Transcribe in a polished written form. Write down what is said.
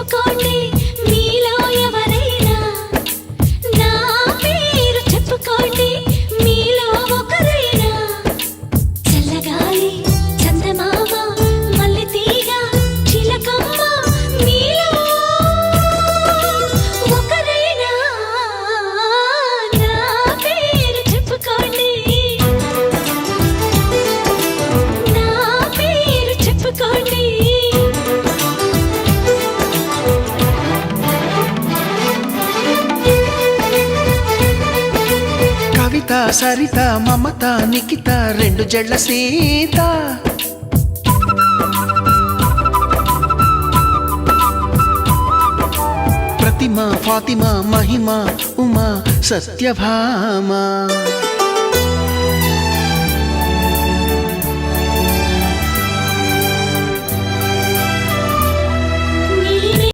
చెప్పుకోండి మీలో ఎవరైనా, నా పేరు చెప్పుకోండి మీలో ఒకరైనా. చల్లగాలి చందమామ మల్లె తీగ చిలకమ్మ మీలో ఒకరైనా, నా పేరు చెప్పుకోండి, నా పేరు చెప్పుకోండి. కవిత సరిత మమత నిఖిత రెండు జడ్ల సీత, ప్రతిమ ఫాతిమా మహిమ ఉమా సత్యభామ.